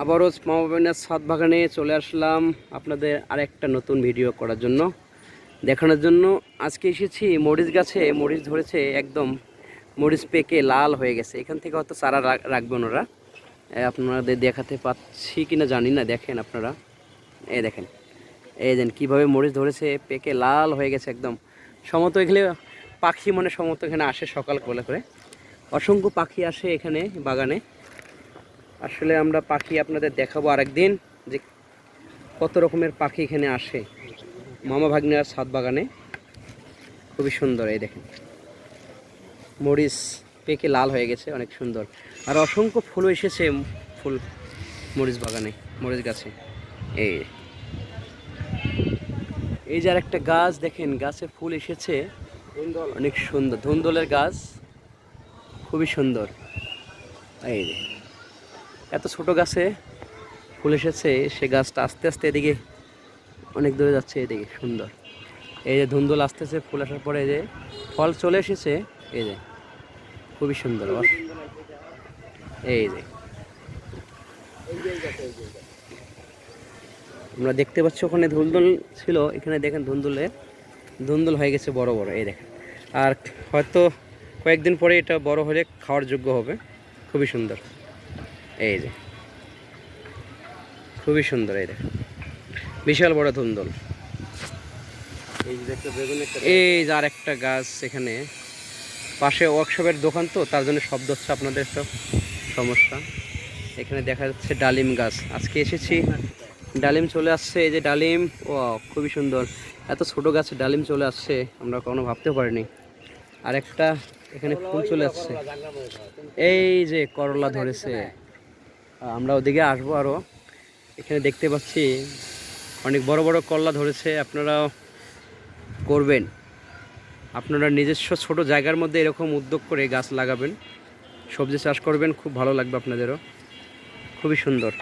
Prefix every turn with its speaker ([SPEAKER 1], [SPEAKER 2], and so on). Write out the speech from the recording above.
[SPEAKER 1] আবারও মামাবাগানের ছাদ বাগানে চলে আসলাম আপনাদের আরেকটা নতুন ভিডিও করার জন্য, দেখানোর জন্য। আজকে এসেছি মরিচ গাছে, মরিচ ধরেছে একদম, মরিচ পেকে লাল হয়ে গেছে। এখান থেকে হয়তো চারা রাখবেন ওরা, আপনাদের দেখাতে পাচ্ছি কিনা জানি না। দেখেন আপনারা, এই দেখেন, এই দেন কীভাবে মরিচ ধরেছে, পেকে লাল হয়ে গেছে একদম। সমত এখানে পাখি সমত এখানে আসে সকাল করে, অসংখ্য পাখি আসে এখানে বাগানে। আসলে আমরা পাখি আপনাদের দেখাবো আরেকদিন, যে কত রকমের পাখি এখানে আসে মামা ভাগ্নের ছাদ বাগানে। খুবই সুন্দর, এই দেখেন মরিচ পেকে লাল হয়ে গেছে, অনেক সুন্দর। আর অসংখ্য ফুলও এসেছে, ফুল মরিচ বাগানে, মরিচ গাছে। এই যে আর একটা গাছ দেখেন, গাছে ফুল এসেছে, অনেক সুন্দর, ধুন্দলের গাছ, খুবই সুন্দর। এই যে এত ছোট গাছে ফুল এসেছে, সে গাছটা আস্তে আস্তে এদিকে অনেক দূরে যাচ্ছে, এদিকে সুন্দর। এই যে ধুন্দুল আসতেছে, ফুল আসার পরে এই যে ফল চলে এসেছে, এই যে খুবই সুন্দর। এই যে আমরা দেখতে পাচ্ছি ওখানে ধুন্দুল ছিল, এখানে দেখেন ধুন্দুল হয়ে গেছে বড় বড়, এই দেখেন। আর হয়তো কয়েকদিন পরে এটা বড় হলে খাওয়ার যোগ্য হবে। খুবই সুন্দর, এই যে খুবই সুন্দর, এই দেখেন বিশাল বড় ধুন্দুল। এই যে আর একটা গাছ, এখানে পাশে ওয়ার্কশপের দোকান, তো তার জন্য শব্দ হচ্ছে আপনাদের সব সমস্যা। এখানে দেখা যাচ্ছে ডালিম গাছ, আজকে এসেছি ডালিম চলে আসছে। এই যে ডালিম, ও খুবই সুন্দর, এত ছোট গাছে ডালিম চলে আসছে, আমরা কোনো ভাবতেও পারিনি। আর একটা এখানে ফুল চলে আসছে, এই যে করলা ধরেছে। আমরা ওদিকে আসবো আরও। এখানে দেখতে পাচ্ছি অনেক বড় বড় করলা ধরেছে। আপনারাও করবেন, আপনারা নিজস্ব ছোট জায়গার মধ্যে এরকম উদ্যোগ করে গাছ লাগাবেন, সবজি চাষ করবেন, খুব ভালো লাগবে আপনাদেরও। খুবই সুন্দর।